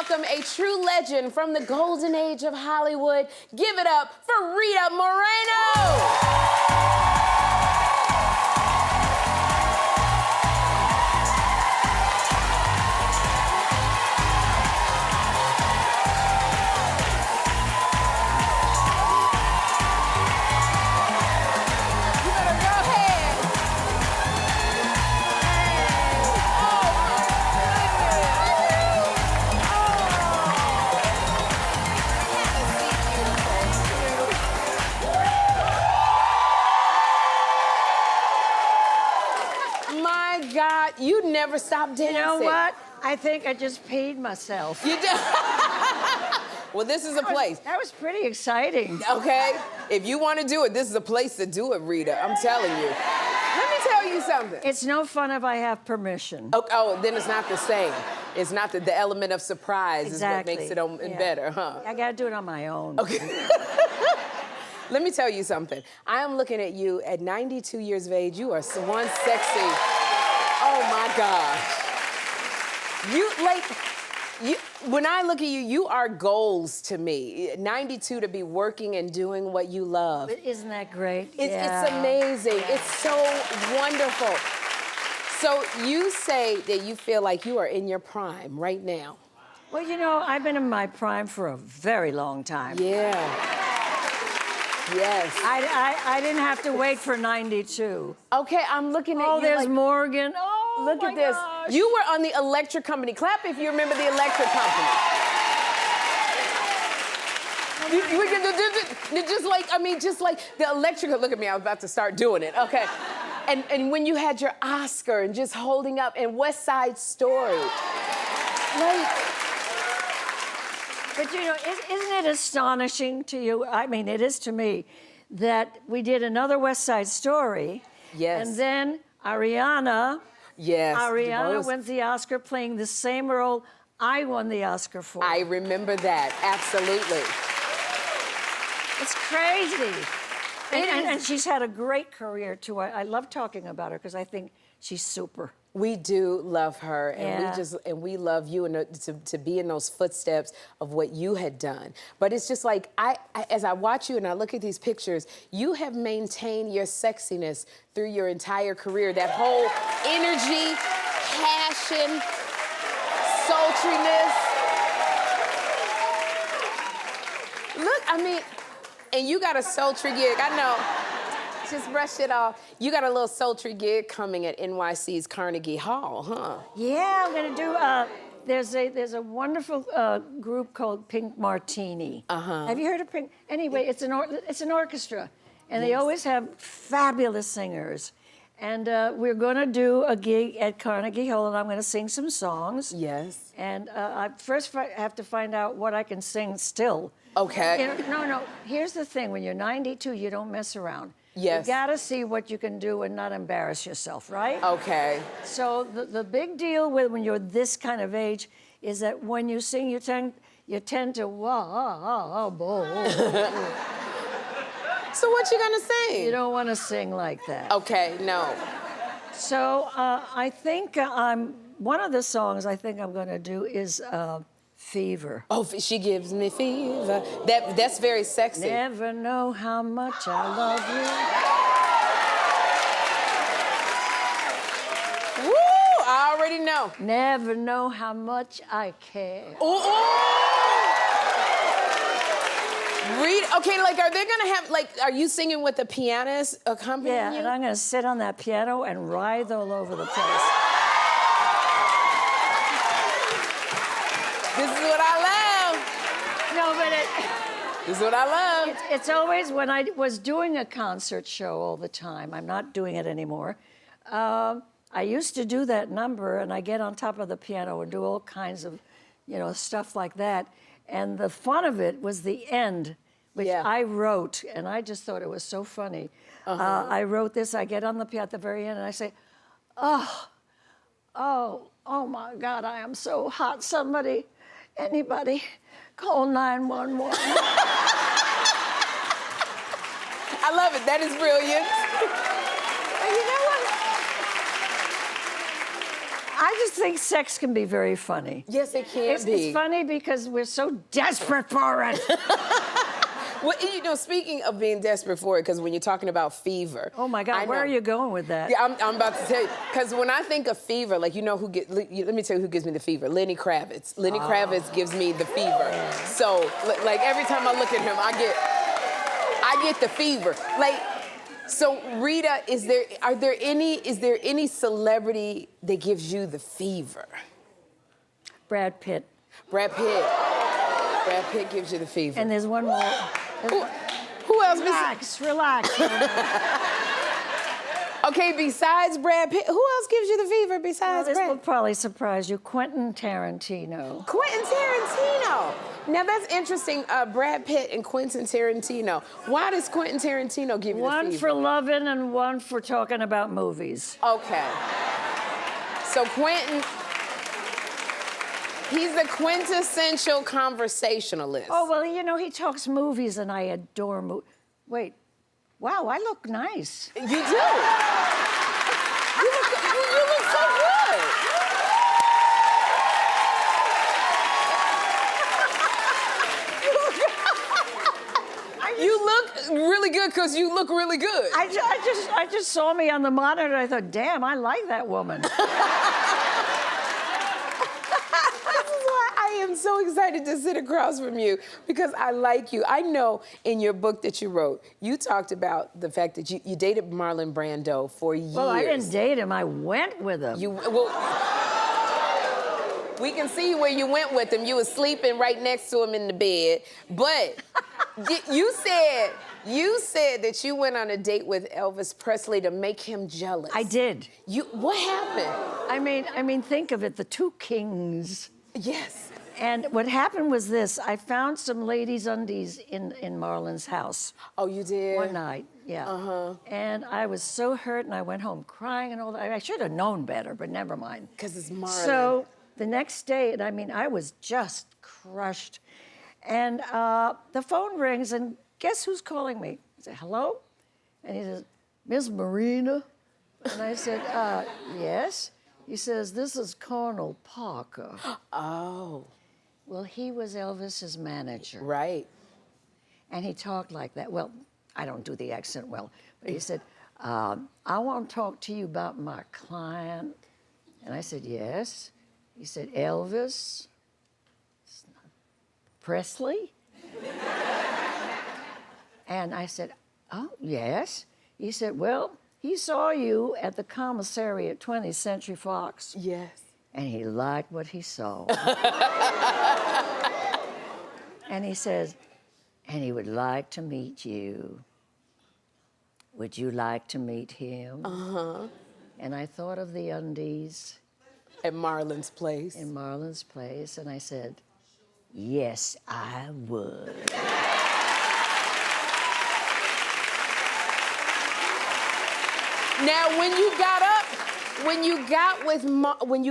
welcome a true legend from the golden age of Hollywood. Give it up for Rita Moreno! God, you never stop dancing. You know what? I think I just peed myself. You did? Well, this is a place. That was pretty exciting. Okay? If you want to do it, this is a place to do it, Rita. I'm telling you. Let me tell you something. It's no fun if I have permission. Oh, then it's not the same. It's not the element of surprise Exactly. is what makes it better, huh? I got to do it on my own. Okay. Let me tell you something. I am looking at you at 92 years of age. You are one sexy. Oh my gosh. When I look at you, you are goals to me. 92 to be working and doing what you love. But isn't that great? It's amazing. Yeah. It's so wonderful. So you say that you feel like you are in your prime right now. Well, you know, I've been in my prime for a very long time. Yeah. Yes. I didn't have to wait for 92. Okay, I'm looking at you. Oh, there's like, Morgan. Oh, look at this. Gosh. You were on the Electric Company. Clap if you remember the Electric Company. Just like the Electric. Look at me, I was about to start doing it. Okay. And when you had your Oscar and just holding up and West Side Story. Like, but you know, isn't it astonishing to you? I mean, it is to me, that we did another West Side Story. Yes. And then Ariana. Yes. Ariana wins the Oscar playing the same role I won the Oscar for. I remember that, absolutely. It's crazy. And she's had a great career, too. I love talking about her because I think she's super. We do love her, and Yeah. we love you, and to be in those footsteps of what you had done. But it's just like as I watch you and I look at these pictures, you have maintained your sexiness through your entire career. That whole energy, passion, sultriness. Look, I mean, and you got a sultry gig. I know. Just brush it off. You got a little sultry gig coming at NYC's Carnegie Hall, huh? Yeah, I'm gonna do. There's a wonderful group called Pink Martini. Have you heard of Pink? Anyway, it's an orchestra, and they always have fabulous singers. And we're gonna do a gig at Carnegie Hall, and I'm gonna sing some songs. Yes. And I first have to find out what I can sing still. Okay. You know, no. Here's the thing: when you're 92, you don't mess around. Yes. You gotta see what you can do and not embarrass yourself, right? Okay. So the big deal with when you're this kind of age is that when you sing, you tend to wobble. So what you gonna sing? You don't want to sing like that. Okay, no. So I think one of the songs I think I'm gonna do is Fever. Oh, she gives me fever. That's very sexy. Never know how much I love you. Woo! I already know. Never know how much I care. Ooh, Read. Okay, like, are they gonna have are you singing with the pianist accompanying you? Yeah, and I'm gonna sit on that piano and writhe all over the place. This is what I love. No, but This is what I love. it's always when I was doing a concert show all the time. I'm not doing it anymore. I used to do that number, and I get on top of the piano and do all kinds of, stuff like that. And the fun of it was the end, which I wrote, and I just thought it was so funny. I wrote this. I get on the piano at the very end, and I say, oh my God, I am so hot. Anybody, call 911. I love it. That is brilliant. And you know what? I just think sex can be very funny. Yes, it can be. It's funny because we're so desperate for it. Well, you know, speaking of being desperate for it, because when you're talking about fever. Oh my God, where are you going with that? Yeah, I'm about to tell you. Because when I think of fever, like, you know let me tell you who gives me the fever. Lenny Kravitz. Lenny Kravitz gives me the fever. So, like, every time I look at him, I get the fever. Like, so Rita, is there any celebrity that gives you the fever? Brad Pitt. Brad Pitt. Brad Pitt gives you the fever. And there's one more. Who else? Relax. Okay, besides Brad Pitt, who else gives you the fever besides This Brad? will probably surprise you. Quentin Tarantino. Quentin Tarantino. Now that's interesting. Brad Pitt and Quentin Tarantino. Why does Quentin Tarantino give you the fever? One for loving and one for talking about movies. Okay. So Quentin, he's the quintessential conversationalist. Oh, well, you know, he talks movies and I adore movies. Wait. Wow, I look nice. You do. You look so good. You look really good because you look really good. I just saw me on the monitor. I thought, damn, I like that woman. I am so excited to sit across from you because I like you. I know in your book that you wrote, you talked about the fact that you dated Marlon Brando for years. Well, I didn't date him. I went with him. We can see where you went with him. You were sleeping right next to him in the bed. But you said that you went on a date with Elvis Presley to make him jealous. I did. What happened? I mean, think of it, the two kings. Yes. And what happened was this. I found some ladies' undies in Marlon's house. Oh, you did? One night, yeah. Uh-huh. And I was so hurt, and I went home crying and all that. I should have known better, but never mind. Because it's Marlon. So the next day, and I mean, I was just crushed. And the phone rings, and guess who's calling me? I said, hello? And he says, Miss Moreno? And I said, yes. He says, this is Colonel Parker. Oh. Well, he was Elvis's manager. Right. And he talked like that. Well, I don't do the accent well, but he said, I want to talk to you about my client. And I said, yes. He said, Elvis Presley? And I said, oh, yes. He said, well, he saw you at the commissary at 20th Century Fox. Yes. And he liked what he saw. And he says, and he would like to meet you. Would you like to meet him? Uh-huh. And I thought of the undies. At Marlon's place. In Marlon's place, and I said, yes, I would. Now, when you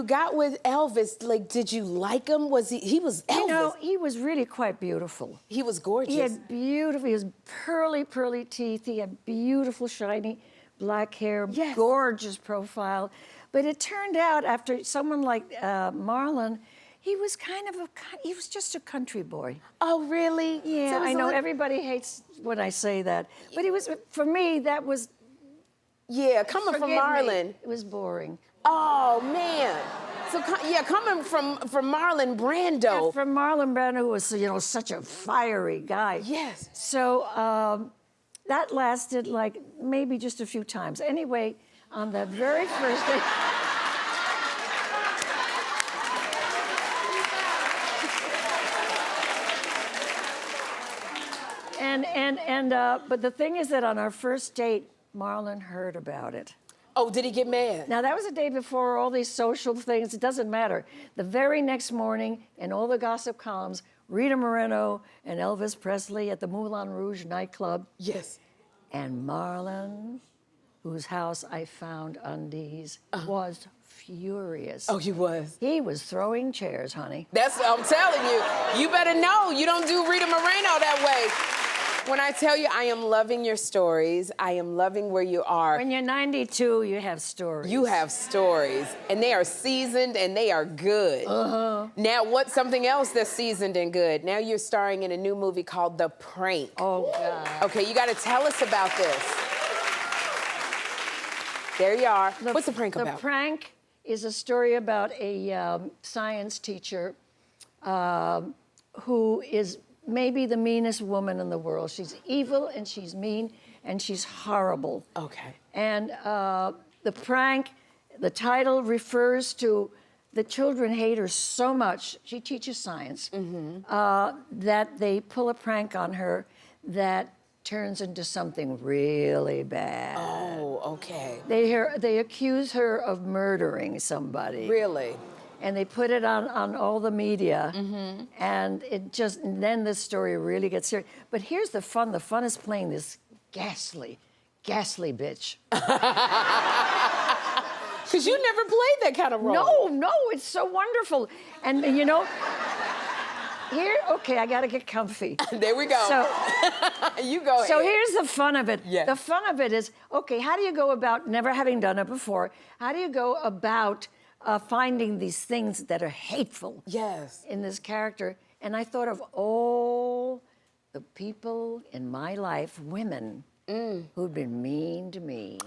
got with Elvis, like, did you like him? He was Elvis? You know, he was really quite beautiful. He was gorgeous. He had he was pearly teeth. He had beautiful, shiny black hair, yes. Gorgeous profile. But it turned out after someone like Marlon, he was he was just a country boy. Oh, really? Yeah, so I know everybody hates when I say that. But he was, for me, that was... Yeah, coming from Marlon. It was boring. Oh, man. So, coming from Marlon Brando. Yeah, from Marlon Brando, who was, you know, such a fiery guy. Yes. So that lasted like maybe just a few times. Anyway, on that very first day... but the thing is that on our first date, Marlon heard about it. Oh, did he get mad? Now, that was the day before all these social things. It doesn't matter. The very next morning, in all the gossip columns, Rita Moreno and Elvis Presley at the Moulin Rouge nightclub. Yes. And Marlon, whose house I found undies, was furious. Oh, he was? He was throwing chairs, honey. I'm telling you. You better know. You don't do Rita Moreno that way. When I tell you I am loving your stories, I am loving where you are. When you're 92, you have stories. You have stories, and they are seasoned and they are good. Now, what's something else that's seasoned and good? Now you're starring in a new movie called The Prank. Oh, God. Okay, you got to tell us about this. There you are. What's The Prank about? The Prank is a story about a science teacher who is maybe the meanest woman in the world. She's evil and she's mean and she's horrible. Okay. And The Prank, the title refers to the children hate her so much. She teaches science that they pull a prank on her that turns into something really bad. Oh, okay. They accuse her of murdering somebody. Really? And they put it on all the media, and and then the story really gets serious. But here's the fun. The fun is playing this ghastly bitch. Because you never played that kind of role. No, it's so wonderful. And you know, okay, I gotta get comfy. There we go. So, you go ahead. So here's the fun of it. Yeah. The fun of it is, okay, how do you go about, never having done it before, how do you go about finding these things that are hateful in this character? And I thought of all the people in my life, women, who've been mean to me.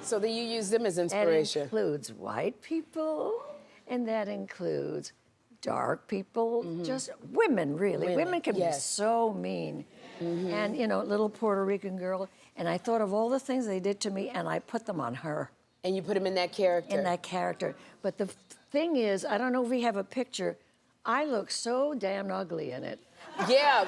So that you use them as That inspiration. includes white people, and that includes dark people, just women, really. Women can be so mean. And, you know, little Puerto Rican girl. And I thought of all the things they did to me, and I put them on her. And you put them in that character. In that character. But the thing is, I don't know if we have a picture, I look so damn ugly in it. Yeah,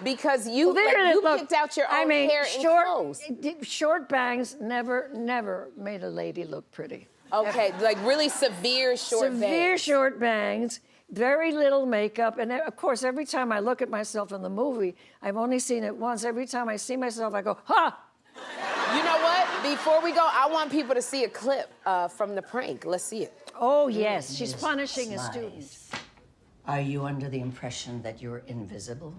because you picked out your own hair and clothes. Short bangs never made a lady look pretty. Okay, like really severe short bangs. Severe short bangs, very little makeup, and of course, every time I look at myself in the movie, I've only seen it once. Every time I see myself, I go, ha! You know what? Before we go, I want people to see a clip from The Prank. Let's see it. Oh, yes, she's punishing a student. Are you under the impression that you're invisible?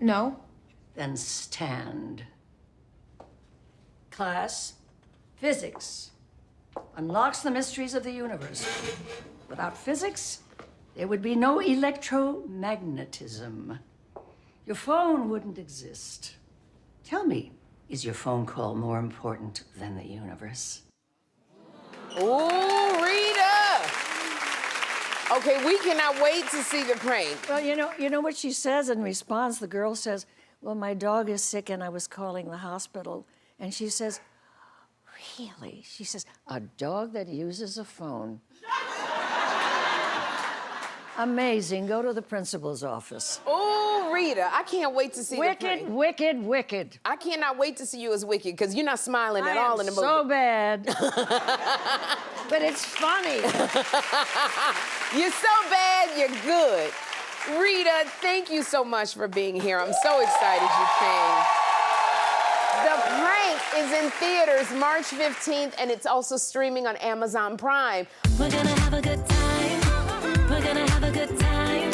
No. Then stand. Class, physics unlocks the mysteries of the universe. Without physics, there would be no electromagnetism. Your phone wouldn't exist. Tell me, is your phone call more important than the universe? Ooh, Rita! Okay, we cannot wait to see The Prank. Well, you know what she says in response? The girl says, well, my dog is sick and I was calling the hospital. And she says, really? She says, a dog that uses a phone. Amazing. Go to the principal's office. Ooh, Rita, I can't wait to see The Prank. Wicked. I cannot wait to see you as Wicked, because you're not smiling at all in the movie. So bad. But it's funny. You're so bad, you're good. Rita, thank you so much for being here. I'm so excited you came. The Prank is in theaters March 15th, and it's also streaming on Amazon Prime. We're gonna have a good time. We're gonna have a good time.